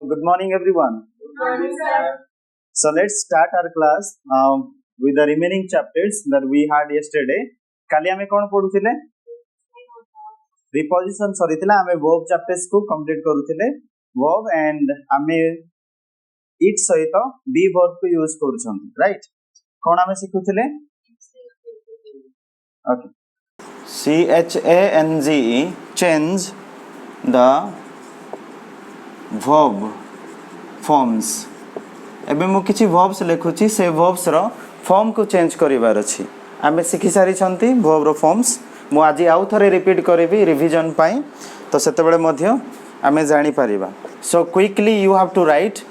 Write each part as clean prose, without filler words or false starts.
Good morning, everyone. Good morning, sir. So let's start our class with the remaining chapters that we had yesterday. काली आमे कौन पढ़ुथिले? Preposition सरीथिला आमे verb chapters को complete करूथिले. Verb and आमे it सहित be verb को use करूछंती, right? कौन आमे सिखुथिले? Okay. CHANGE change the verb forms. एबे मु किछि verbs लेखुछि से verbs रो form को change करिवार अछि. आमे सिखि सारी छंती verb रो forms. मु आजि आउ थरे रिपीट करिवि रिवीजन पई तो सेते बेले मध्य आमे जानि परिबा. So quickly you have to write.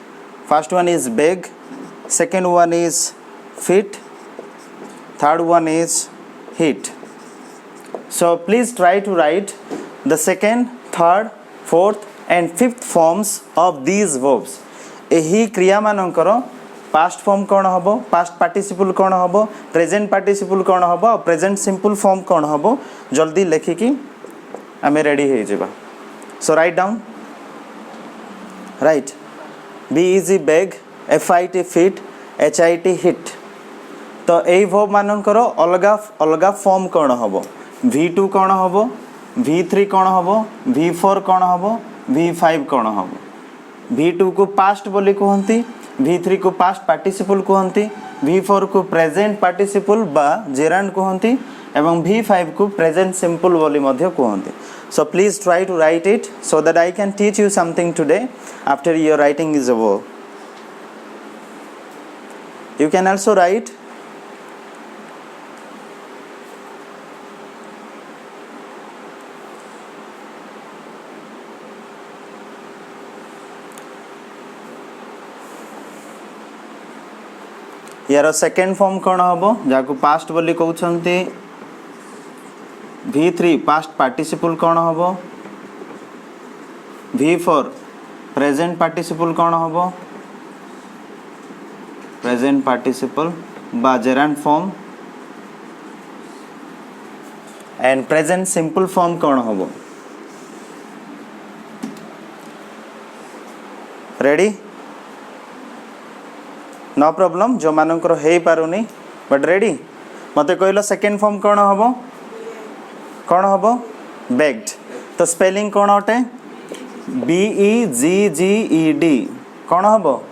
First one is beg, second one is fit, third one is hit. So please try to write the second, third, fourth and fifth forms of these verbs. एही क्रिया मानकर past form कौन हबो, past participle कौन हबो, present participle कौन हबो, present simple form कौन हबो, जल्दी लिखि कि आमे रेडी हे जेबा. So write down. Right. B easy beg, FIT fit, HIT hit. तो एही verb मानकर अलगा अलगा form कौन हबो. V2 कौन हबो, V3 कौन हबो, V4 कौन हबो, V5 कौन हबो. V2 को past बोली कहंती, V3 को past participle कहंती, V4 को present participle बा gerund कहंती एवं V5 को present simple बोली मध्य कहंती. So please try to write it so that I can teach you something today after your writing is over. You can also write यार second form कौन हबो जाको past बोली कहउछंती. V3 past participle कौन हबो, V4 present participle कौन हबो, present participle बा gerund form and present simple form कौन हबो. रेडी? No problem. जो मानकर हे पारुनी बट रेडी. मते कहलो सेकेंड फॉर्म कौन हबो, कौन हबो, बेग्ड. तो स्पेलिंग कौन अटे, BEGGED. कौन हबो,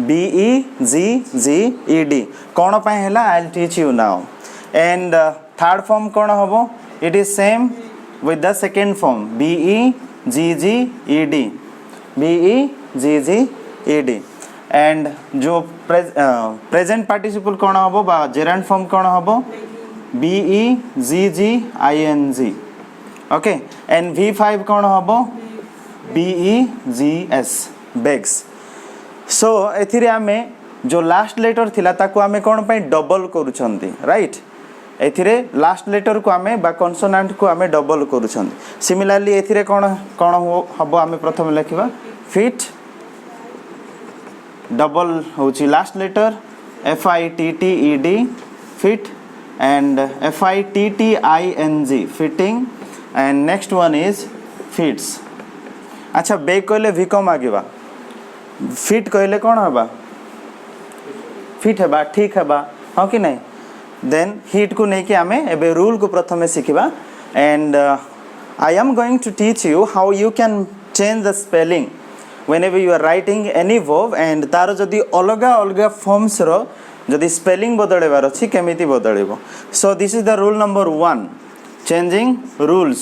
BEGGED. कौन पाए हैला I will teach you now. And third form कौन हबो, it is same with the second form BEGGED. BEGGED. And जो प्रेजेंट पार्टिसिपल कौन हबो बा जेरांड फॉर्म कौन हबो, BEGGING. ओके. एंड V5 कौन हबो, BEGS, बेग्स. सो एथिरे आमे जो लास्ट लेटर थिला ताको आमे कौन पई डबल करूछंती, राइट. एथिरे लास्ट लेटर को आमे बा कॉन्सोनेंट को आमे डबल करूछंती. सिमिलरली एथिरे कौन कौन हबो आमे प्रथम लिखिबा फिट, डबल होची last letter FITTED fit and FITTING fitting and next one is fits. अच्छा बेग कहले भी कम आगेबा, फिट कहले कौन हबा, फिट हेबा, ठीक हेबा, हाँ कि नहीं. देन हिट को नहीं कि आमे एबे रूल को प्रथमे सिखिबा and I am going to teach you how you can change the spelling whenever you are writing any verb and तार जदि अलगा अलगा forms रो जदि spelling बदलेबार अछि केमिति बदलेबो. So this is the rule number 1, changing rules,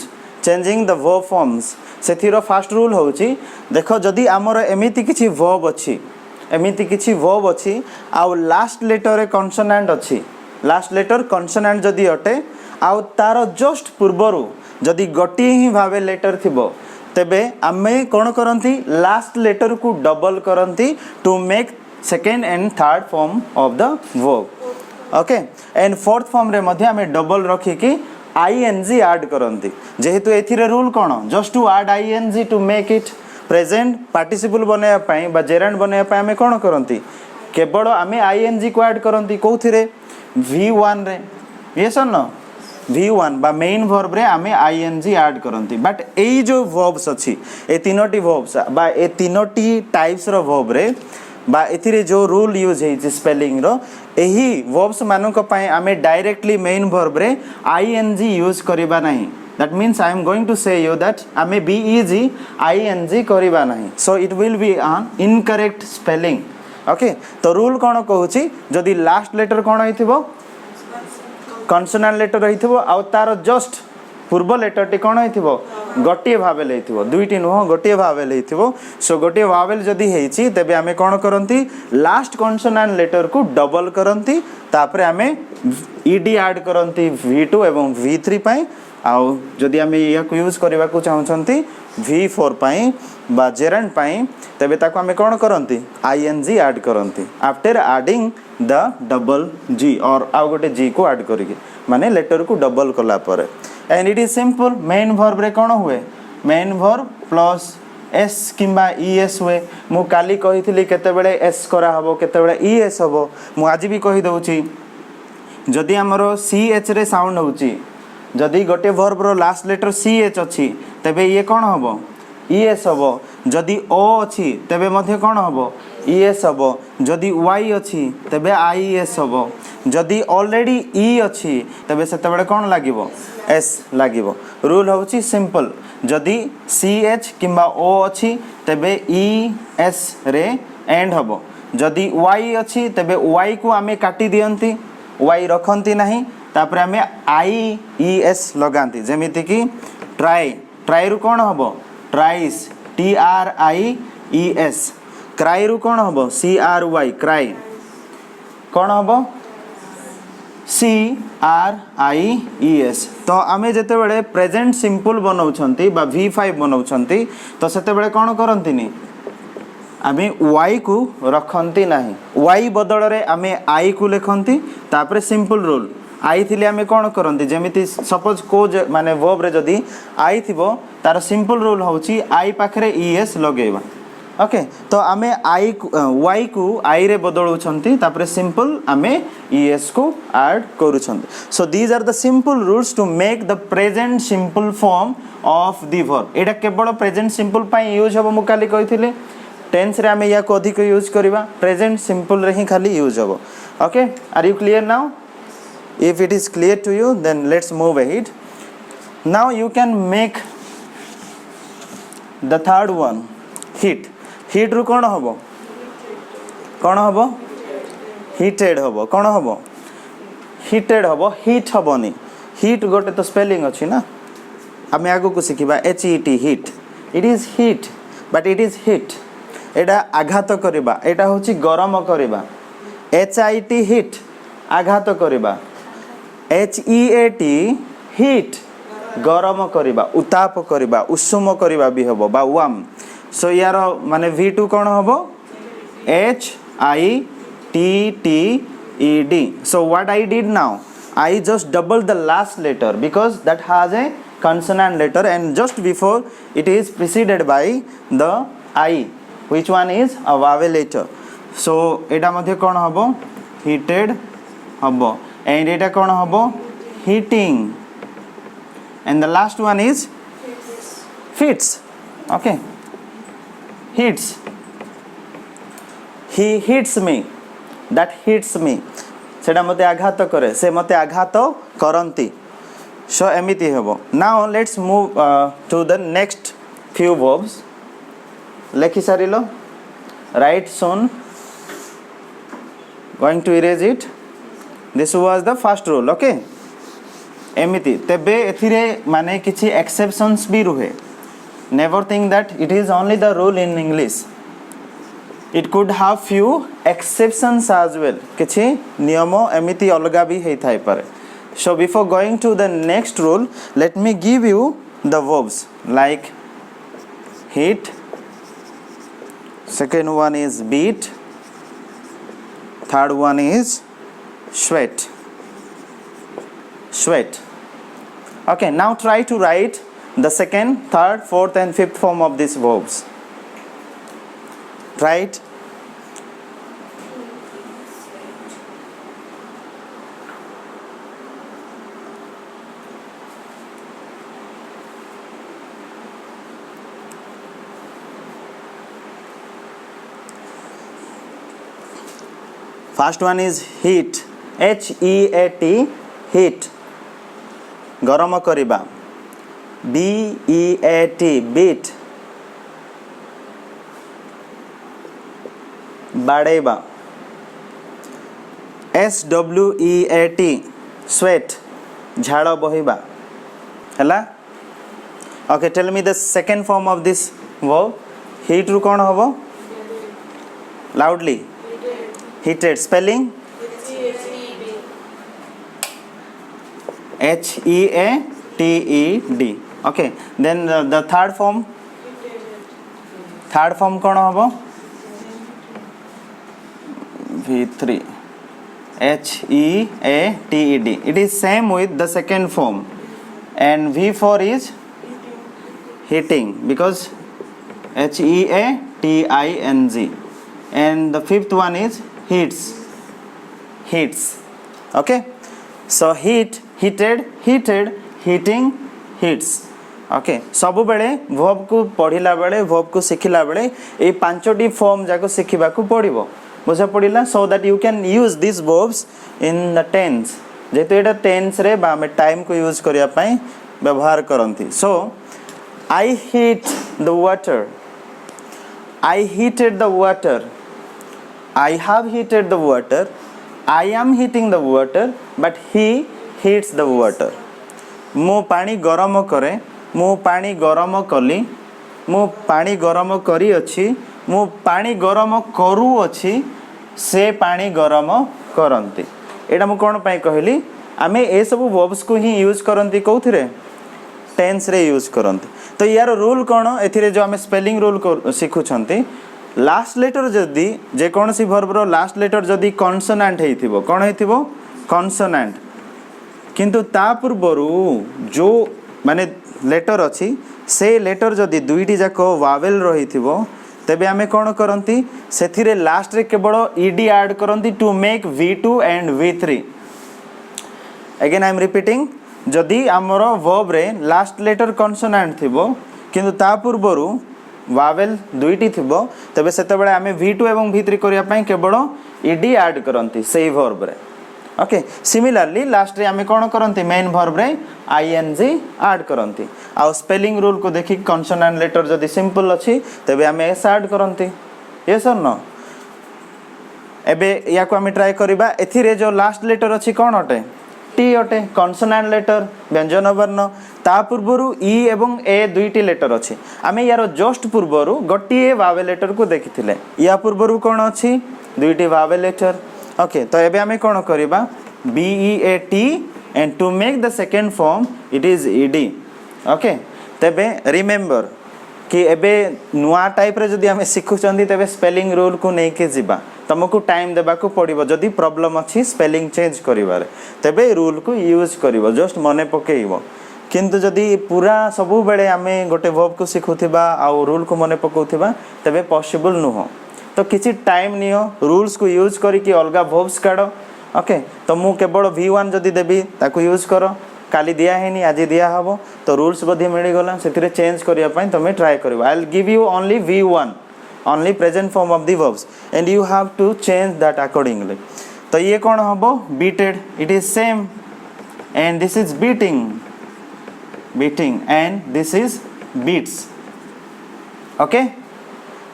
changing the verb forms. सेथिरो first rule होची देखो जदि हमर एमिति किछि verb अछि, एमिति किछि verb अछि आ लास्ट लेटर रे कॉन्सोनेंट अछि, लास्ट लेटर कॉन्सोनेंट जदि अटे आ तार जस्ट पूर्वरु जदि गटी ही भावे लेटर थिबो तेबे आमे कौन करंती लास्ट लेटर को डबल करंती to make second and third form of the verb. Okay. And fourth form रे मध्ये आमे डबल रखी कि ING ऐड करंती. जेहेतु एथिरे रूल कौन just to add ING to make it present participle बने पई बा जेरांड बने पई आमे कौन करंती केवल आमे ING को ऐड करंती कोथिरे V1 रे. यस और नो. V1 बा मेन वर्ब रे आमे ing ऐड करंती बट एई जो verbs अछि ए तीनोटी verbs बा ए तीनोटी टाइप्स रो verb रे बा एथिरे जो रूल यूज हे स्पेलिंग रो एही verbs मानक पय आमे डायरेक्टली मेन verb रे ing यूज करिबा नाही that means I am going to say you that आमे beg ing करिबा नाही so it will be an incorrect spelling okay तो रूल कोन कहूची जदी लास्ट लेटर कोन होइथिबो कॉन्सोनेंट लेटर रहिथिबो आ तार जस्ट पूर्व लेटर टी कोन होइथिबो गोटिए भावेल हेथिबो दुईटी नुह गोटिए भावेल हेथिबो सो गोटिए भावेल जदी हेछि तबे आमे कोन करंती लास्ट कॉन्सोनेंट लेटर को डबल करंती तापरे आमे ईडी ऐड करंती v2 एवं v3 पई आउ जदी आमे या को यूज करबा को चाहछंती v4 पई बा जेरंड पई तबे ताको आमे कोन करंती ing ऐड करंती after adding the double g और आउ गोटे g को ऐड करिके माने लेटर को डबल कला पर and it is simple main verb रे कोन हुए मेन वर्ब प्लस s किंबा es हुए मु काली कहितली केते बेले s करा हबो केते बेले es हबो मु आज भी कहि दउची जदी हमरो ch रे साउंड होची जदी गोटे वर्ब रो लास्ट लेटर ch अछि तबे ये कोन हबो es हबो जदी o अछि तबे मध्ये कोन हबो es हबो जदी y अछि तबे is हबो जदी ऑलरेडी e अछि तबे सेते बेले कोन लागिवो s लागिवो रूल होची सिंपल जदी ch किंबा o अछि तबे es रे एंड हबो जदी y अछि तबे y को आमे काटी दियंती y रखंती नाही तापरे आमे ies लगांती जेमिति कि ट्राई ट्राई रु कोन हबो ट्राइस tries क्राई रु कोन हबो cry क्राई कोन हबो cries तो आमे जते बेले प्रेजेंट सिंपल बनाउछंती बा v5 बनाउछंती तो सेते बेले कोन करंतीनी आमे y को रखंती नाही y बदल रे आमे i को लेखंती तापरे सिंपल रूल आई थिले आमे कोन करंती जेमिति सपोज को माने वर्ब रे जदी आई थिबो तार सिंपल रूल होची आई पाखरे es लगेबा ओके तो आमे आई y को i रे बदलुछंती तापरे सिंपल आमे es को ऐड करूछंती so these are the simple rules to make the present simple form of the verb एटा केवल प्रेजेंट सिंपल पई यूज हबो मु काली कहिथिले टेंस रे आमे या को अधिक यूज करबा प्रेजेंट सिंपल रे ही खाली यूज हबो okay are you clear now if it is clear to you then let's move ahead now you can make the third one heat ru कोन हबो heated हबो कोन हबो heated हबो heat हबोनी heat गोटे तो spelling अछि ना आमे आगो को सिखिबा het heat it is heat but it is heat एटा आघात करबा एटा होची गरम करबा hit heat आघात करबा HEAT heat गरम करिबा उताप करिबा उष्म करिबा भी हबो बा वार्म सो यार माने V2 कोन हबो HITTED so what I did now I just double the last letter because that has a consonant letter and just before it is preceded by the I which one is a vowel letter so एटा मध्ये कोन हबो heated हबो and eta kon hobo heating and the last one is fits okay hits he hits me that hits me सेटा मते आघात करे से मते आघात करंती so एमिति हेबो now let's move to the next few verbs Lekhi सारिलो write soon going to erase it this was the first rule okay एमिति तबे एथिरे माने किछि एक्सेप्शंस भी रुहे never think that it is only the rule in English it could have few exceptions as well किछि नियम एमिति अलगा भी हेइ थाइ पारे so before going to the next rule let me give you the verbs like hit second one is beat third one is sweat okay now try to write the second third fourth and fifth form of these verbs right First one is heat, HEAT, heat, गरम करिबा, BEAT, beat, बाड़ेबा, SWEAT, sweat, झाड़ बहिबा, हैला. Okay, tell me the second form of this verb. Heat ru कौन हबो? Loudly. Heated. Spelling? HEATED. Okay. Then the third form. Third form कौन हबो? V3. HEATED. It is same with the second form. And V4 is heating because HEATING. And the fifth one is heats. Okay, so heat, heated, heated, heating, heats. Okay, सब बेले verb को पढ़िला बेले verb को सिखिला बेले ए पांचोटी form जाको सिखिबा को पड़िबो बुझा पड़िला so that you can use these verbs in the tense जेतो एटा tense रे बा में टाइम को यूज करिया पई व्यवहार करंती. So I heat the water, I heated the water, I have heated the water, I am heating the water, but he heats the water. मु पानी गरम करे, मु पानी गरम कली, मु पानी गरम करी अछि, मु पानी गरम करू अछि, से पानी गरम करंती. एटा मु कोन पई कहली आमे ए सब वर्ब्स को ही यूज करंती कोथिरे टेंस रे यूज करंती. तो यार रूल कौन एथिरे जो आमे स्पेलिंग रूल को सिखुछंती लास्ट लेटर जदी जे कौन सी वर्ब रो लास्ट लेटर जदी कॉन्सोनेंट हेथिबो कोन हेथिबो कॉन्सोनेंट किंतु ता पूर्वरु जो माने लेटर अछि से लेटर जदी दुईटी जाको वावेल रहिथिबो तबे आमे कोन करंती सेथिरे लास्ट रे केवल ईडी ऐड करंती to make V2 and V3. Again I am repeating जदि आमर वर्ब रे लास्ट लेटर कॉन्सोनेंट थिबो किंतु ता पूर्वरु वावेल दुईटी थिबो तबे सेते बेले आमे V2 एवं V3 करिया पई केवल ईडी ऐड करंती सेही वर्ब रे. ओके, सिमिलरली लास्ट रे आमे कोन करंती मेन वर्ब रे ING ऐड करंती. आ स्पेलिंग रूल को देखि कॉन्सोनेंट लेटर जदि सिंपल अछि तबे आमे S ऐड करंती. यस और नो. एबे या को आमे ट्राई करबा एथिरे जो लास्ट लेटर अछि कोन अटे टी अटे कॉन्सोनेंट लेटर व्यंजन वर्ण ता पूर्वरु ई एवं ए दुईटी लेटर अछि. आमे यारो जस्ट पूर्वरु गोटिए वावेल लेटर को देखिथिले या पूर्वरु कोन अछि दुईटी वावेल लेटर. ओके, तो एबे आमे कोन करबा BEAT and to make the second form it is ED. Okay, तबे रिमेंबर कि एबे नुआ टाइप रे जदी आमे सिखुचंदी तबे स्पेलिंग रूल को नै के जिबा तुमको टाइम देबा को पड़िबो जदी प्रॉब्लम अछि स्पेलिंग चेंज करिवारे तबे रूल को यूज करिवो जस्ट मने पकेइबो. किंतु जदी पूरा सबु बेले आमे गोटे वर्ब को सिखुथिबा आ रूल को मने पकोथिबा तबे पॉसिबल न हो. तो किछि टाइम नियो रूल्स को यूज करी कि अलगा वर्ब्स काढो. ओके, तो मु केवल V1 जदी देबी ताको यूज करो काली दिया हेनी आज दिया हबो तो रूल्स बधी मिली गला सेतिरे चेंज करिया पई तमे ट्राई करिवो. I will give you only V1 only present form of the verbs and you have to change that accordingly. तो ये कौन हबो beated, it is same and this is beating and this is beats. okay,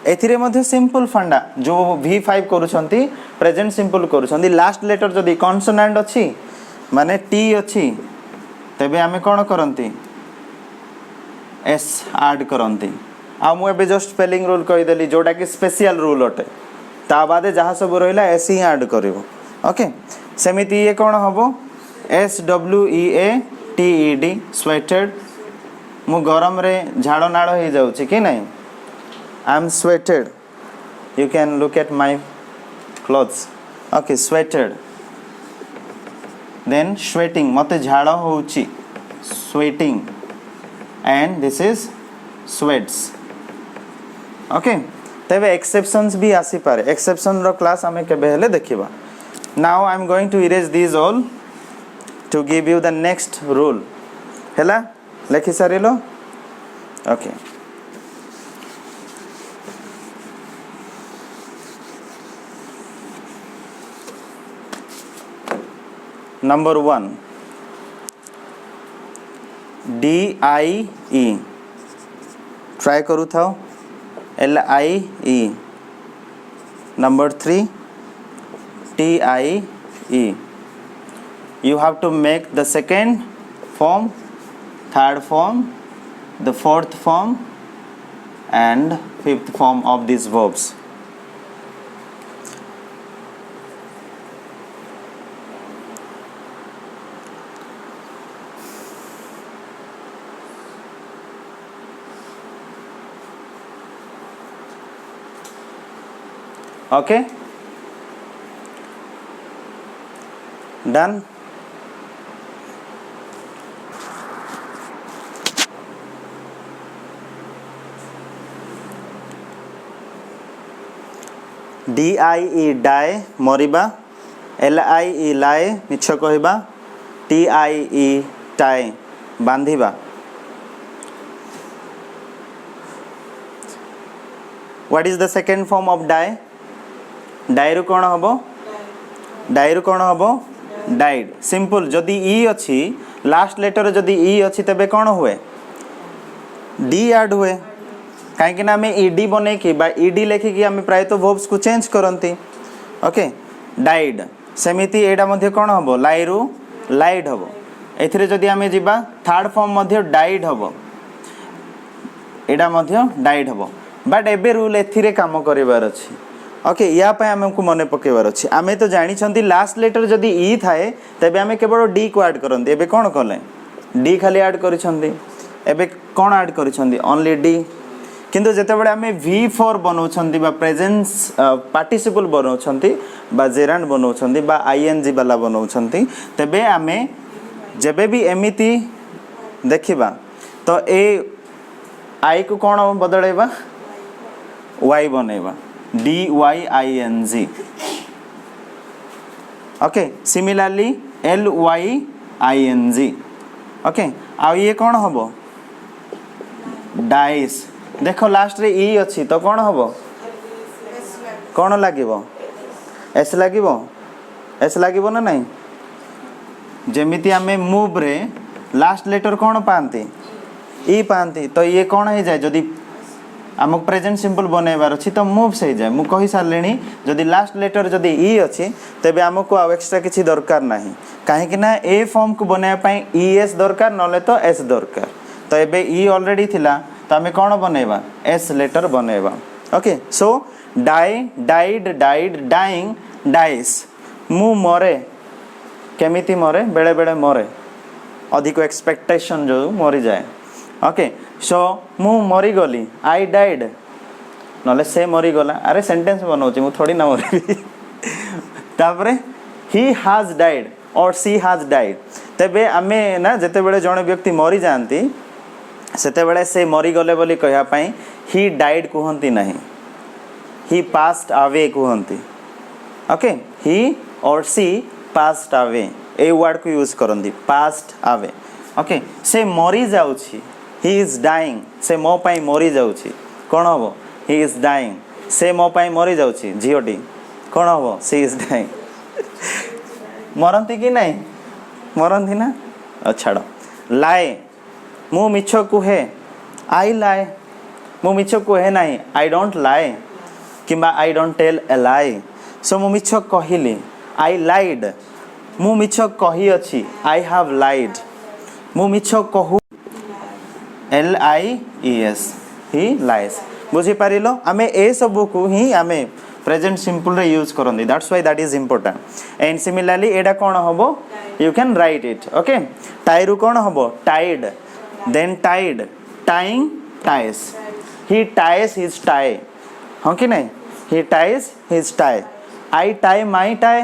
एथिरे मध्ये simple funda जो V5 करूछंती present simple करूछंती last letter जदी कॉन्सोनेंट अछि माने T अछि तबे आमे कोन करंती S ऐड करंती. आ मु एबे जस्ट स्पेलिंग रूल कहि देली जोटा कि स्पेशल रूल अटे ता बादे जहा सब रहिला S ही ऐड करिवो. ओके, सेमिति ये कोन हबो SWEATED स्वेटेड. मु गरम रे झाड़ो नाड़ो हे जाउची कि नै I am sweated. You can look at my clothes. Okay, sweated. Then sweating मते झाड़ो होउची sweating and this is sweats. Okay, तबे एक्सेप्शंस भी आसी पारे. एक्सेप्शन रो क्लास हमें केबे हेले देखिबा. Now I am going to erase this all to give you the next rule. हेला लेखि सारिलो. ओके, नंबर 1 DIE ट्राई करू था LIE number 3 TIE you have to make the second form, third form, the fourth form and fifth form of these verbs. Okay, done. DIE die मरिबा, LIE lie मिछ कहबा, TIE tie बांधिबा. What is the second form of die? Die रु कोन हबो? Die रु कोन हबो? Died. Simple. जदि E अछि लास्ट लेटर जदि E अछि तबे कोन हुए? D ऐड हुए. कहीं ना आम ED बने कि ED लेखिकी आम प्राय तो वर्ब्स को चेंज करती. ओके डाइड सेमिति एटा मध्य कौन हम लाई रु लाइड हम एथिरे जदि आम जीवा थर्ड फॉर्म मध्य डाइड हम एटा मध्य डाइड हम बट एबे रूल एथिरे काम करिवार अछि. ओके या पे हमको मने पकेवार अछि. आमे तो जानि छंती लास्ट लेटर जदि ई थाए तबे आमे केवल डी को ऐड करंती. एबे कोन कले डी खाली ऐड करि छंती. एबे कोन ऐड करि छंती ओनली डी. किंतु जेतेबेले आमे V4 बनाउछंती बा प्रेजेंस पार्टिसिपल बनाउछंती बा जेरांड बनाउछंती बा ING वाला बनाउछंती तबे आमे जेबे भी एमिति देखिबा तो ए आई को कोन बदलेबा y बनेबा DYING. Okay similarly LYING. Okay आ ये कोन हबो डाइस. देखो लास्ट रे ई अछि तो कोन हबो कोन लागिबो एस लागिबो एस लागिबो ना नहीं. जेमिति आमे मूव रे लास्ट लेटर कोन पांती ई पांती तो ये कोन हे जाय जदी हमक प्रेजेंट सिंपल बनेबार अछि तो मूव से जाय. मु कहि सारलेनी जदी लास्ट लेटर जदी ई अछि तबे हमको आ एक्स्ट्रा किछि दरकार नाही काहे कि ना ए फॉर्म को बनाय पई ES दरकार नले तो S दरकार. तो एबे ई ऑलरेडी थिला तो आमे कोन बनेबा S लेटर बनेबा. Okay so die died died dying dies. मु मरे केमिति मरे बेले बेले मरे अधिक एक्सपेक्टेशन जो मरि जाए. ओके सो मु मरि गली आई डाइड नले से मरि गला. अरे सेंटेंस बनाउची मु थोड़ी ना मरि. तापरे ही हैज डाइड और सी हैज डाइड. तबे आमे ना जते बेले जणे व्यक्ति मरि जानती सेते बेले से मरि गले बोली कहया पई ही डाइड कहंती नहीं ही पास्ड अवे कहंती. ओके ही और सी पास्ड अवे ए वर्ड को यूज करंती पास्ड अवे. ओके से मरि जाउची ही इज डाइंग से मो पई मरि जाउची कोन हबो ही इज डाइंग. से मो पई मरि जाउची झियोटी कोन हबो सी इज डाइंग. मरंती कि नहीं मरंती ना. छाड़ लाए मु मिछ कुहे आई लाए मु मिछ कुहे नहीं आई डोंट लाए किंबा आई डोंट टेल ए लाई. सो मु मिछ कहिली आई लाइड. मु मिछ कहि अछि आई हैव लाइड. मु मिछ कहू LIES ही लाइज. बुझी पारिलो आमे ए सब को ही आमे प्रेजेंट सिंपल रे यूज करंदी. That's why that is important. And similarly एडा कोन हबो you can write it. Okay tie रु कोन हबो tied then tied tying ties. He ties his tie. हाँ कि नहीं he ties his tie. I tie my tie.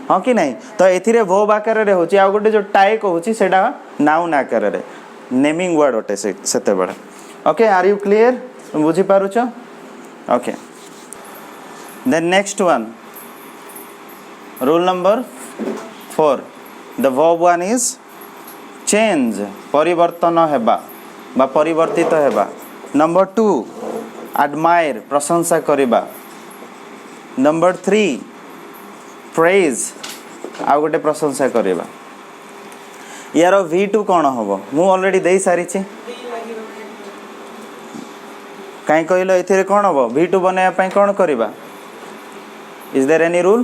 हाँ कि नहीं तो एथिरे verb आकार रे होची आ गोटे जो tie कहूची सेडा noun आकार रे नेमिंग वर्ड होटे सेते बडा. ओके आर यू क्लियर बुझी पारुछ. Okay then next one rule number 4 the verb one is change परिवर्तन हेबा बा परिवर्तित हेबा. नंबर 2 एडमायर प्रशंसा करिबा. नंबर 3 प्रेज आउ गोटे प्रशंसा करवा यार V2 कौन हम मु ऑलरेडी दे सारी कहीं कहल ये कौन हम V2 बनवाई कौन करवा is there any rule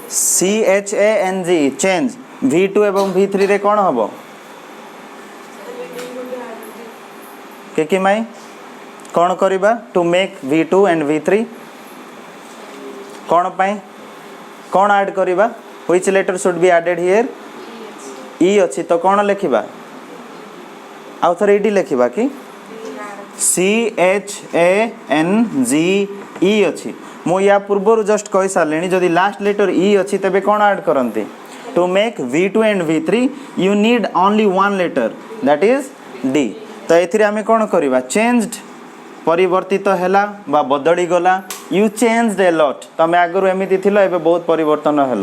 CHANG change V2 एवं V3 रे कौन हम कि माई कौन करवा to make V2 and V3 कौन पाई कौन ऐड करवा which letter should be added here E अच्छी तो कौन लिखा आउ थे ये लिखा कि CHANGE अच्छी मु या पूर्वर जस्ट कही सारे जदि लास्ट लेटर ई अच्छी तेरे कौन ऐड करती to make V2 and V3 you need only one letter that is D तो ये आम कौन करवा चेंज्ड परिवर्तित हैला बा बदली गला यू चेंज्ड ए लॉट तुम आगु एमती थी एवं बहुत परिवर्तन है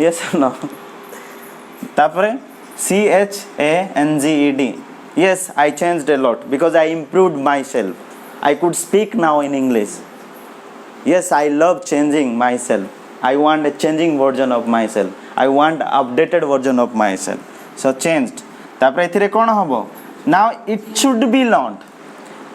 यस नो तापरे CHANGED yes I changed a lot because I improved myself I could speak now in English yes I love changing myself I want a changing version of myself I want updated version of myself so changed तापरे एथिरे कोन हबो now it should be learned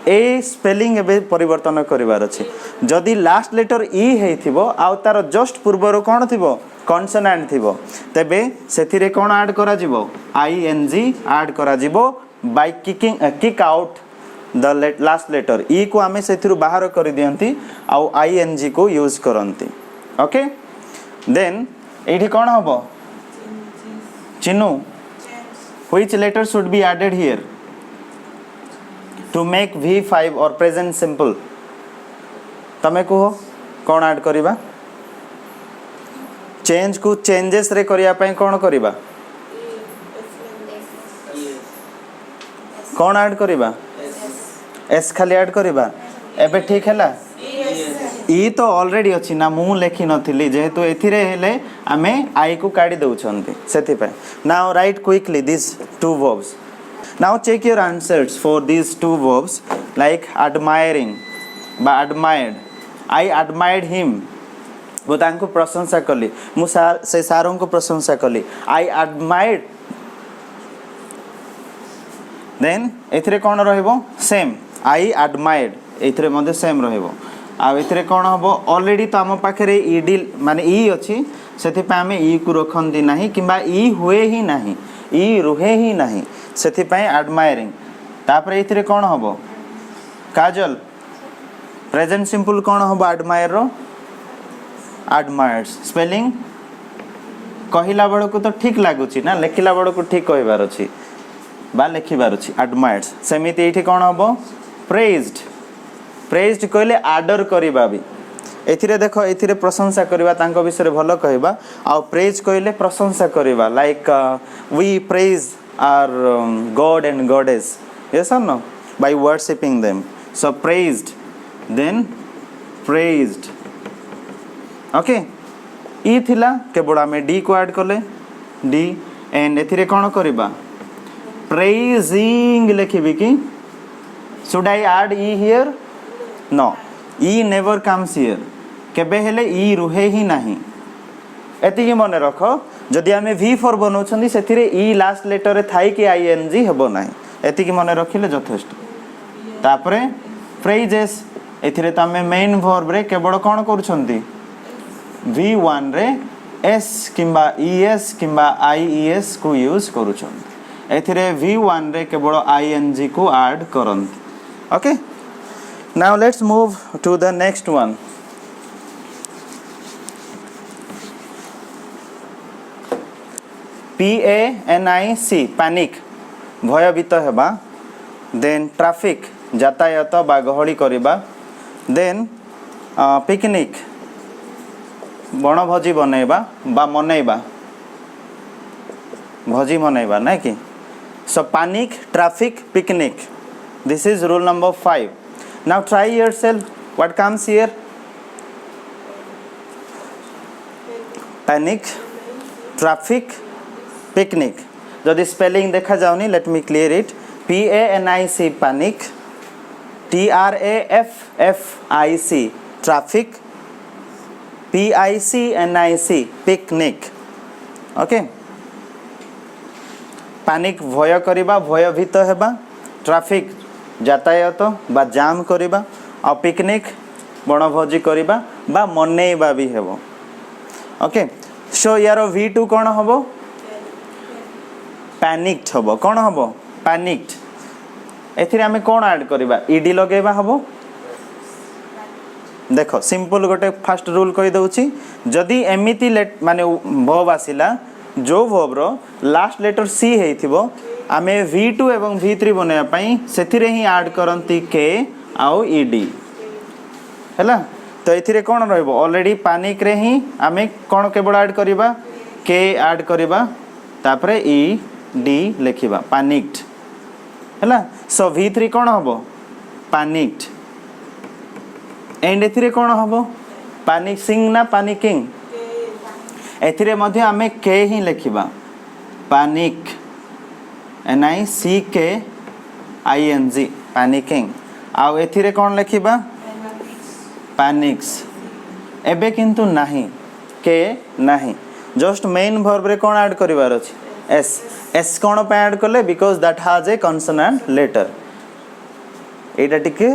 A spelling एबे परिवर्तन करिवार अछि जदि last letter ई हेथिबो आ तार just पूर्वर कोन थिबो consonant थिबो तेबे सेथिरे कोन ऐड करा जिवो ING ऐड करा जिवो by kick out the last letter E को आमे सेथिरु बाहर करि दियंती आ ING को यूज करंती ओके देन एठी कोन हबो चिन्नु which letter should be added here to make V5 और प्रेजेंट सिंपल तमे कहो कौन ऐड करिबा चेंज को चेंजेस रे करिया पई कौन करिबा कौन ऐड करिबा S खाली ऐड करिबा एबे ठीक हैला ई तो ऑलरेडी अछि ना मु लेखि नथिली जेहेतु एथिरे हेले आमे I को काढी दउछंती सेति पे now write quickly this two verbs now check your answers for these two verbs like admiring ba admired I admired him वो तांको प्रशंसा कली मु से सारों को प्रशंसा कली I admired then एथिरे कोन रहइबो सेम I admired एथिरे मध्ये सेम रहइबो आ एथिरे कोन हबो ऑलरेडी तो हम पाखरे ईडी माने ई अछि सेति पे हमें ई को रखंती नाही किबा ई हुए ही नाही ई रुहे ही नाही सेति पे एडमायरिंग तापरे एथिरे कोन हबो काजल प्रेजेंट सिंपल कोन हबो एडमायर रो एडमायर्स स्पेलिंग कहिला बड़ को तो ठीक लागुची ना लेखिला बड़ को ठीक कहबार अछि बा लेखिबार अछि एडमायर्स सेमिति एठी कोन हबो प्रेज्ड प्रेज्ड कहले आदर करबा भी एथिरे देखो एथिरे प्रशंसा करबा तांको विषय भलो कहबा आ प्रेज कहले प्रशंसा करबा like we praise our god and goddess yes और no by worshipping them so praised then praised okay ई थिला केबोडा में डी को ऐड करले डी एंड एथिरे कोन करबा प्रेजिंग लिखिबी कि should I add E here no E never comes here केबे हेले ई रुहे ही नाही एतिकी मने रखो जदि आमे V4 बनौछंदी सेथिरे ई लास्ट लेटर रे थाई कि ING हेबो नाही एतिकी मने रखिले यथेष्ट तापरे फ्रेजेस एथिरे तमे मेन वर्ब रे केबड़ कोन करूछंती V1 रे S किंबा ES किंबा IES को यूज करूछंती एथिरे V1 रे केबड़ ING को ऐड करंती okay now let's move to the next one PANIC panic भयभीत हेबा then traffic यातायात बा गहली करिबा then पिकनिक बनभोजी बनैबा बा मनैबा भोजी मनैबा नै कि so panic traffic picnic this is rule number 5 now try yourself what comes here panic traffic picnic जदि spelling देखा जाउनी let me clear it PANIC panic TRAFFIC traffic PICNIC picnic okay panic भय करिबा भयभीत हेबा ट्रैफिक यातायात बा जाम करिबा आ पिकनिक बनभोजी करिबा बा मनेइबा भी हेबो ओके सो यार V2 कोन हबो पैनिक्ड हबो कोन हबो पैनिक्ड एथिरे हमें कोन ऐड करिबा ईडी लगेबा हबो देखो सिंपल गोटे फास्ट रूल कहि दउची जदी एमिति माने वर्ब आसिला जो वर्ब रो लास्ट लेटर सी हेथिबो आमे V2 एवं V3 बनेया पई सेथिरे ही ऐड करंती के आउ ईडी हैला तो एथिरे कोन रहइबो ऑलरेडी पैनिक रे ही आमे कोन केबल ऐड करिबा के ऐड करिबा तापरे ईडी लेखिबा पैनिक्ड हैला सो V3 कोन हबो पैनिक्ड एंड एथिरे कोन हबो पैनिकिंग ना पैनिकिंग एथिरे मध्ये आमे के ही लेखिबा पैनिक NICK ING पैनिकिंग आउ एथिरे कोन लेखिबा पैनिक्स एबे किंतु नाही के नाही जस्ट मेन वर्ब रे कोन ऐड करिवार अछि एस कोन पे ऐड करले because that has a consonant letter एटा टिके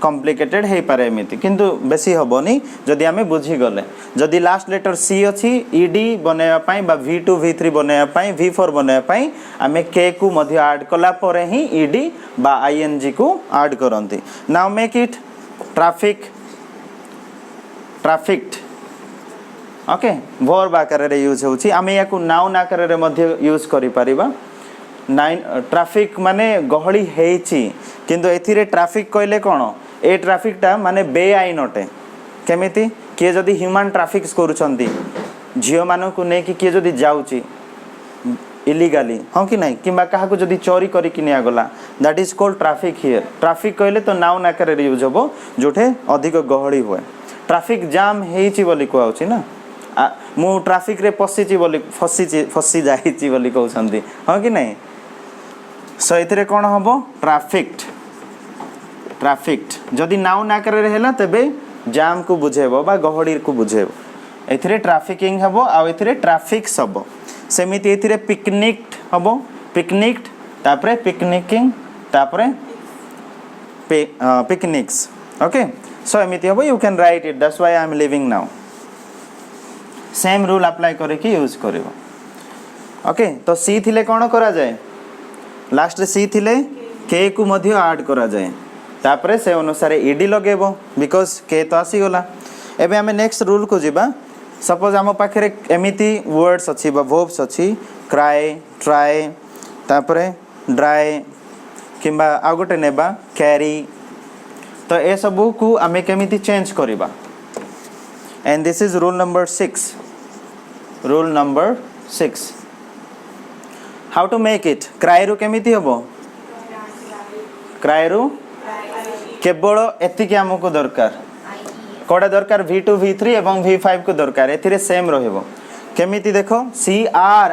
कॉम्प्लिकेटेड हे पारे एमिति किंतु बेसी हबोनी जदी आमे बुझी गले जदी लास्ट लेटर सी अछि ईडी बनेया पई बा V2 V3 बनेया पई V4 बनेया पई आमे के को मध्ये ऐड कला परे ही ईडी बा ING को ऐड करंती now make it trafficked okay verb आकार रे यूज होची आमे याकू नाउन आकार रे मध्ये यूज करि परिबा ट्रैफिक माने गहली हेची किंतु एथिरे ट्रैफिक कहले कोन ए ट्रैफिक टा माने बेआईन अटे केमिति के जदी ह्यूमन ट्रैफिक करूछंती झियो मानो को ने कि के जदी जाउची इलीगली हां कि नहीं किबा काहा को जदी चोरी करी कि निया गला that is called traffic here traffic कहले तो नाउन आकार रे यूज होबो जोठे अधिक गहली होय ट्रैफिक जाम हेची बोली कहउची ना मु ट्रैफिक रे पसिची बोली फसी जाईची बोली कहउछंती हां कि नहीं सो एथिरे कोन हबो ट्रैफिक्ड जदी नाउन आकार रे हैला तबे जाम को बुझेबो बा गहडी को बुझेबो एथिरे ट्रैफिकिंग हबो आ एथिरे ट्रैफिक्स हबो सेमिति एथिरे पिकनिक्ड हबो पिकनिक्ड तापरे पिकनिकिंग तापरे पिकनिक्स ओके सो एमिति हबो you can write it that's why I am living now same rule apply करे कि यूज करबो ओके तो सी थिले कोन करा जाय लास्ट रे सी थिले के को मध्ये ऐड करा जाय तापरे से अनुसार ईडी लगेबो बिकॉज़ के तो आसी गला एबे हमें नेक्स्ट रूल को जिबा सपोज हम पाखरे एमिति वर्ड्स अछि बा वर्ब्स अछि क्राई ट्राई तापरे ड्राई किबा आ गोटे नेबा कैरी तो ए सब को हमें केमिति चेंज करबा and this is rule number 6 how to make it cry रो केमिति हबो क्राई रो केवल एतिके हमको दरकार कोडा दरकार V2 V3 एवं V5 को दरकार एथिरे सेम रहइबो केमिति देखो CR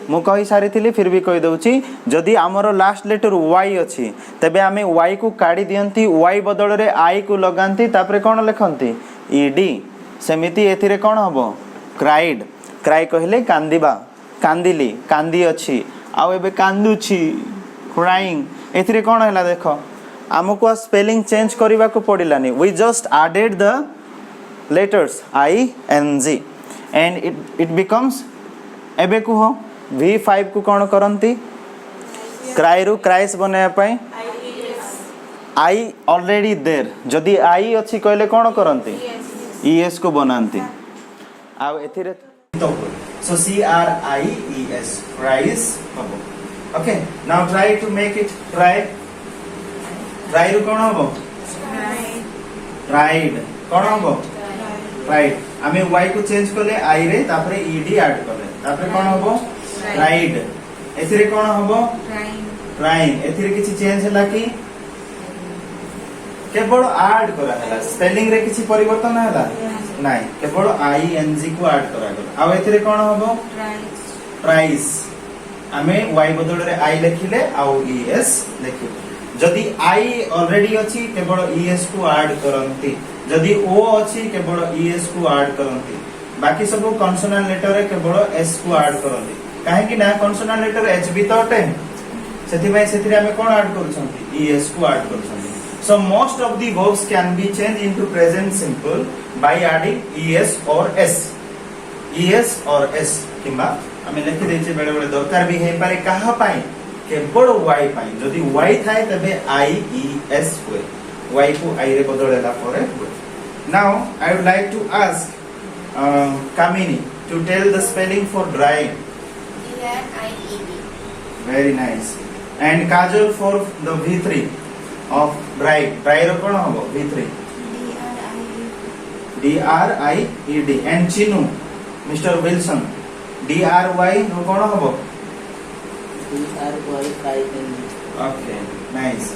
मु कहि सारी थिली फिर भी कहि दउची जदी हमरो लास्ट लेटर Y अछि तबे हमें Y को काडी दियंती Y बदल रे I को लगांती तापरे कोन लेखंती ED सेमिति एथिरे कोन हबो क्राइड क्राई कहले कांदीबा कांदिली कांदी अछि आ एबे कांदुची क्राइंग एथिरे कोन हैला देखो हमको स्पेलिंग चेंज करबा को पड़िलानी we just added the letters ING and it becomes एबे को हो V5 को कोन करंती क्राई रु क्राइस बने पई I ऑलरेडी देयर जदी I अछि कहले कोन करंती ES को बनांती आ एथिरे तो सो CRIES क्राइस हबो okay now try to make it try try रो कोन हबो ट्राइड कोन हबो ट्राइड आमे y को चेंज करले i रे तापरे ed ऐड करले तापरे कोन हबो ट्राइड एथिरे कोन हबो ट्राइंग एथिरे किछि चेंज हला कि केवल ऐड करा हला स्पेलिंग रे किछि परिवर्तन हला नाही केवल ING को ऐड करा गला आ एथिरे कोन हबो ट्राइस आमे y बदल रे i लिखिले आ es लिखिले जदि I ऑलरेडी अछि केवल ES को ऐड करंती जदि ओ अछि केवल ईएस को ऐड करंती बाकी सब कॉन्सोनेंट लेटर रे केवल एस को ऐड करंती काहे कि ना कॉन्सोनेंट लेटर एच भी तो अटे सेति भाई सेति रे हमें कोन ऐड करूछंती ईएस को ऐड करूछंती so most of the verbs can be change into present simple by adding ES और एस किबा हमें लिखि देछे बेले बेले दरकार भी हे पारे कहा पाई केवल वाई पाई जदि वाई थाए तबे आई ई एस हुए वाई को आई रे बदलेला परे हुए now I would like to ask Kamini to tell the spelling for dry. D-R-I-E-D. Very nice. And Kajal for the V3 of dry. Dry ro kono hobo V3. D-R-I-E-D. D-R-I-E-D. And Chinu, Mr. Wilson. D-R-Y ro kono hobo? D-R-Y-I-N-G. Okay, nice.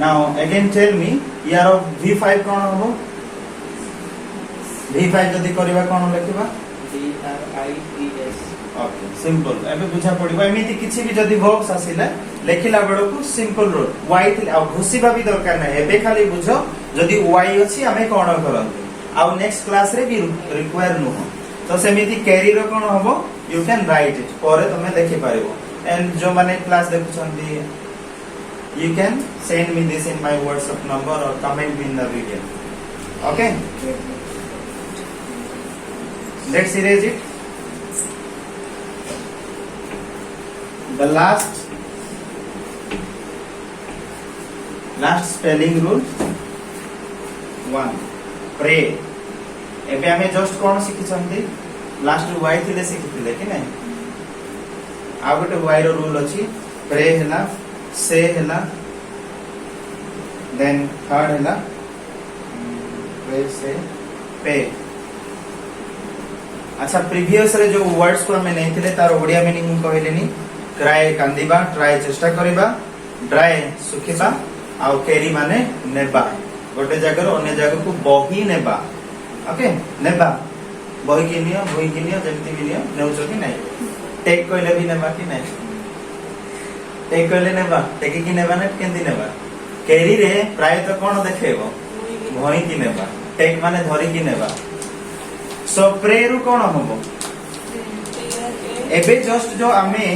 Now again tell me, year of V5 kono hobo? V5 जदि करिबा कोन लिखिबा D-R-I-E-S. Okay simple एबे बुझा पड़िबा एमिति किछि भी जदि verbs आसिला लेखिला बेडो को simple rule Y थिला आ घुसीबा भी दरकार नै एबे खाली बुझो जदि वाई अछि हमें कोन करंती आ नेक्स्ट क्लास रे भी रिक्वायर नु हो तो सेमिति कैरी रो कोन होबो यू कैन राइट इट परे तमे देखि पारिबो एंड जो माने क्लास देखुछंती you can send me this in my WhatsApp number और comment in the video okay let's erase it the last spelling rule 1 pray एबे हमें जस्ट कोन सिखि छंती लास्ट वाई थिले सिखिथिले कि नै आ गोटे वाई रो रूल अछि प्रे हैला से हैला देन थर्ड हैला प्रे से पे अच्छा प्रीवियस रे जो वर्ड्स को हमें नहीं थिले तार ओडिया मीनिंग हम कहलेनी क्राई कांदीबा ट्राई चेष्टा करिबा ड्राई सुखिबा आ कैरी माने नेबा गोटे जगह रो अन्य जगह को बही नेबा ओके नेबा बही के नियो जेमति भी नियो नेउचो कि नै टेक कहले भी नेबा कि नै टेक कहले नेबा टेक कि नेबा ने केंदी नेबा कैरी रे प्राय तो कोन देखेबो बही कि नेबा टेक माने धरि कि नेबा सो प्रेरु कोन होबो एबे जस्ट जो आमे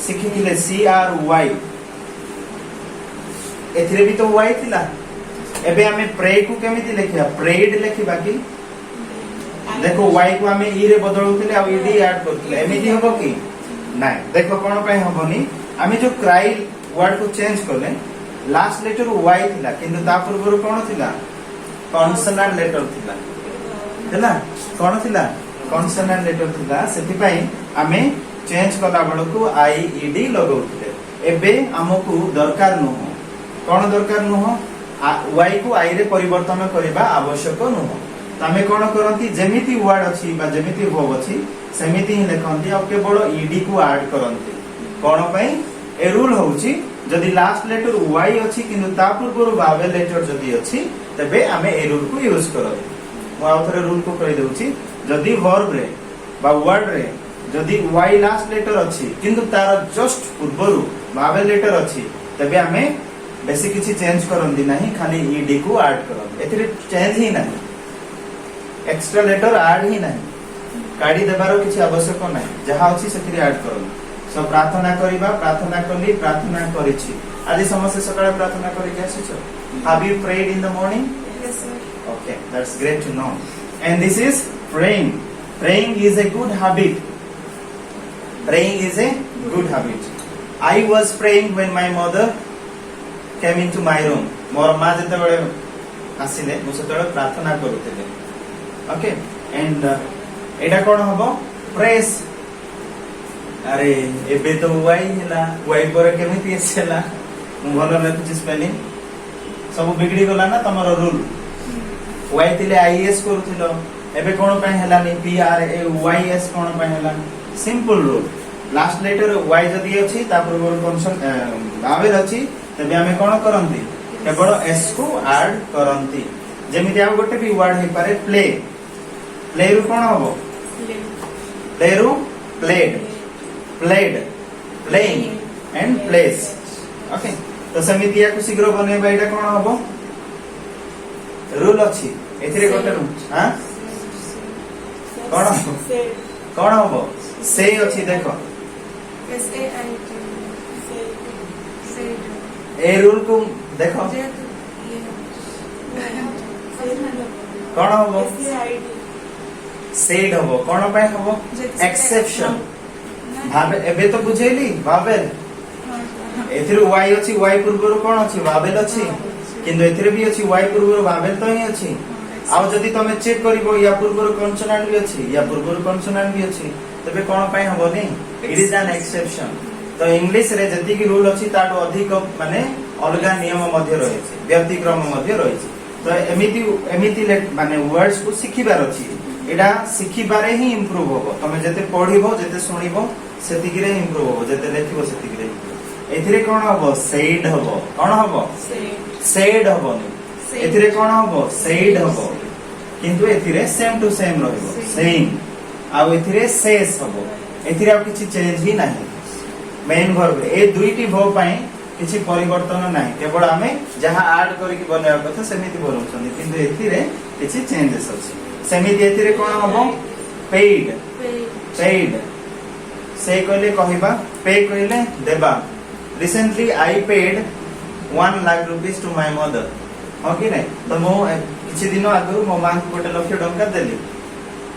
सिखिथिले सी आर वाई एथिरे भी तो वाई थिला एबे आमे प्रे को केमिति लेखिया प्रेड लेखिबा कि देखो वाई को आमे ई रे बदलुथिले आ ईडी ऐड करथिले एमिति होबो कि नै देखो कोन पय होबोनी आमे जो क्राई वर्ड को चेंज करले लास्ट लेटर वाई थिला किंतु ता पूर्व कोन थिला कॉन्सोनेंट लेटर थिला हैला कोन थिला कॉन्सोनेंट लेटर थिला सेति पई आमे चेंज कला बडको आई ई डी लगौथिले एबे हमकु दरकार न हो कोन दरकार न हो वाई को आई रे परिवर्तन करबा आवश्यक न हो तमे कोन करंती जेमिति वर्ड अछि बा जेमिति वर्ब अछि सेमिति ही लेखंती आ केवल ई डी को ऐड करंती कोन पई ए रूल होउची जदि लास्ट लेटर वाई अछि किंतु ता पूर्व वावेल लेटर जदि अछि तबे आमे ए रूल को यूज करबे आउथरे रूल को कहि देउची जदि वर्ब रे बा वर्ड रे जदि वाई लास्ट लेटर अछि किंतु तार जस्ट पूर्वरु वावेल लेटर अछि तबे हमें बेसी किछि चेंज करंदी नाही खाली ई डी को ऐड करंदी एथिरे चेंज ही नाही एक्स्ट्रा लेटर ऐड ही नाही काडी देबारो किछि आवश्यक नाही जहा अछि सेथिरे ऐड करंदी सब प्रार्थना करिबा प्रार्थना कली प्रार्थना करिछि आज समस्त सकाळे प्रार्थना करि के आछिछो have you prayed in the morning Yes, sir. Okay, that's great to know. And this is praying. Praying is a good habit. Praying is a good habit. I was praying when my mother came into my room. मोर मां जते बेले आसिले मु सेते प्रार्थना करूथिले. Okay, and एटा कोन हबो press अरे एबे तो वाई हैला वाई पर केमिति एसेला मु भलो लेखुची स्पेलिंग सब बिगड़ी गला ना तमरो रूल वाई थिले आईएस करूथिलो एबे कोन पय हलानी P R A Y S कोन पय हला simple rule last letter Y जदी अछि ता पूर्व कॉन्सन वावेल अछि तबे हमें कोन करंती केवल एस को ऐड करंती जेमिति आ गोटे भी वर्ड हे पारे प्ले प्ले रु कोन होबो प्ले रु played played playing and place okay तो समिति या को शीघ्र बनेबा एटा कोन होबो रूल अछि एथिरे गोटे रूम हां कोन कोन हबो से अछि देखो ए रूल को देखो कोन हबो सेड हबो कोन पे हबो एक्सेप्शन भाबे एबे तो बुझेली भाबेल एथिरे y अछि y पूर्वरु कोन अछि भाबेल अछि किंतु एथिरे भी अछि y पूर्वरु भाबेल तो ही अछि आ जदी तमे चेक करिवो या पूर्वरु कॉन्सोनेंट भी अछि या पूर्वरु कॉन्सोनेंट भी अछि तबे कोन पे हबोनी इट इज एन एक्सेप्शन तो इंग्लिश रे जति की रूल अछि ताडो अधिक माने अलगा नियम मध्ये रहिछि व्यक्तिक्रम मध्ये रहिछि तो एमिति माने वर्ड्स को सिखिबार अछि एडा सिखिबारे ही इंप्रूव होबो तमे जते पढिबो जते सुनिबो सेतिकी रे इंप्रूव होबो जते लेखिबो सेतिकी रे एथिरे कोन हबो सेड हबो कोन हबो सेड हबोनी एथिरे कोन हबो सेड हबो किंतु एथिरे सेम टू सेम रहबो सेम आ एथिरे सेस हबो एथिरे आ किछि चेंज ही नाही मेन वर्ब ए दुईटी वर्ब पई किछि परिवर्तन नाही केवल हमें जहां ऐड करिक बनावा कथा सेमिति बोलछन किंतु एथिरे किछि चेंजेस अछि सेमिति एथिरे कोन हबो पेड पेड से कहले कहिबा पे कहले देबा recently I paid 1 lakh rupees to my mother okay नै तो मो किछि दिन आगु मो मां को 1 लाख टका देली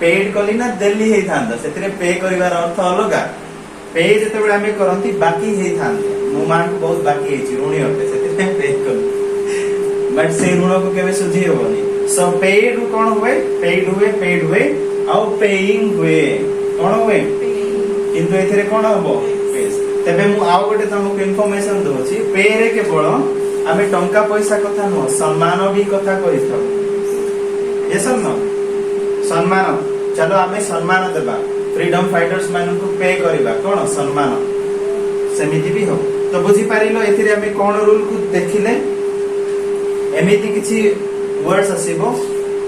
पेड कली ना देली हे थांदा सेतिरे पे करिवार अर्थ अलगा पे जते बेला हमें करंती बाकी हे थांदा मो मां को बहुत बाकी हेची ऋणी होते सेतिरे पे कर बट से ऋण को केबे सुझी होबनी सो पेड कोन हुए पेड हुए आ पेइंग हुए कोन हुए किंतु एथिरे कोन हबो तबे मु आउ गोटे तुमको इन्फॉर्मेशन दोछि पे रे केवल आमे टंका पैसा कथा न सम्मान भी कथा करिथौ यस और नो सम्मान चलो आमे सम्मान देबा फ्रीडम फाइटर्स मान को पे करबा कोन सम्मान सेमिति भी हो तो बुझी पारिलो एथिरे आमे कोन रूल को देखिले एमिति किछि वर्ड्स आसीबो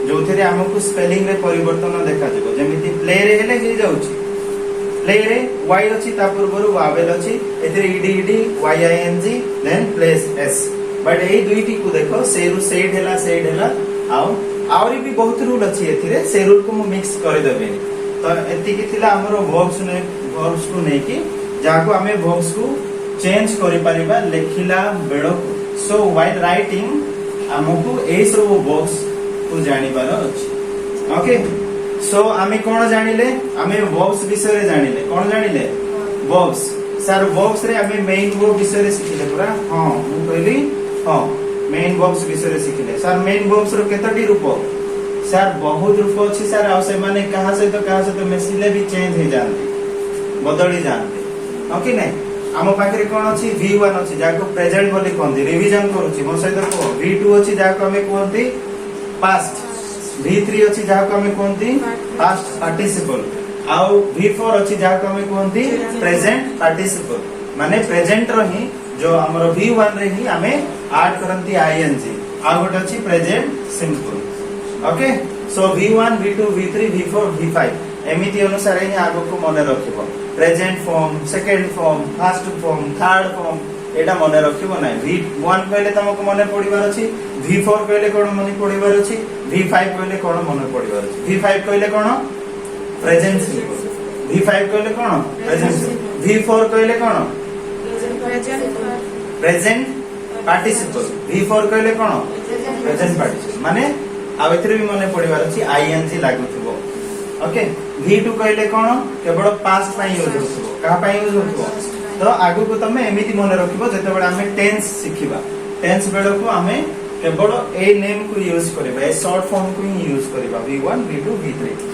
जोथिरे हमकु स्पेलिंग रे परिवर्तन देखा जेबो जेमिति प्ले रे हेले हे जाउछि प्ले रे y अछि ता पूर्वरु वावेल अछि एथिरे ed ying then place s but एई दुईटी को देखो सेरु सेड हेला आउ आउरी भी बहुत रूल अछि एथिरे से रूल को मु मिक्स कर देबे तो एति कि थिला हमरो वर्ब्स को नै कि जाको हमें वर्ब्स को चेंज करि परिबा लेखिला बेडो सो व्हाइल राइटिंग हमकु ए सब वर्ब्स को जानिबार अछि ओके सो आमे कोन जानिले आमे वर्ब्स विषय रे जानिले कोन जानिले वर्ब्स सर वर्ब्स रे आमे मेन वर्ब विषय रे सिखिले पूरा हां मु कहली हां मेन वर्ब्स विषय रे सिखिले सर मेन वर्ब्स रो केतटी रूप सर बहुत रूप अछि सर आ से माने कहां से तो मिसिले भी चेंज हो जानते बदली जानते ओके नै आम पाखरे कोन अछि v1 अछि जाको प्रेजेंट बोली कोनती रिवीजन करूची मो सहित को v2 अछि जाको हमें कोनती पास्ट v3 अछि जाको हमें कोनती पास्ट पार्टिसिपल आउ v4 अछि जाको हमें कोनती प्रेजेंट पार्टिसिपल माने प्रेजेंट रही जो हमर v1 रे ही हमें ऐड करंती ing आ गोट अछि present simple okay so v1 v2 v3 v4 v5 एमिति अनुसार ही आगो को मने रखिबो present form second form first form third form एटा मने रखिबो नै v1 कहले तमको मने पडिबार अछि v4 कहले कोन मने पडिबार अछि v5 कहले कोन मने पडिबार अछि v5 कहले कोन प्रेजेंट सिंपल v5 कहले कोन प्रेजेंट सिंपल v4 कहले कोन प्रेजेंट पार्टिसिपल v4 कहले कोन प्रेजेंट पार्टिसिपल माने आ एथरे भी मने पडिबार अछि ing लागुथिबो ओके v2 कहले कोन केवल पास्ट पाई यूज होथबो कहा पाई यूज होथबो तो आगु को तमे एमिति मने रखिबो जते बेला हमें टेंस सिखिबा टेंस बेला को हमें केवल ए नेम को यूज करबा ए शॉर्ट फॉर्म को ही यूज करबा v1 v2 v3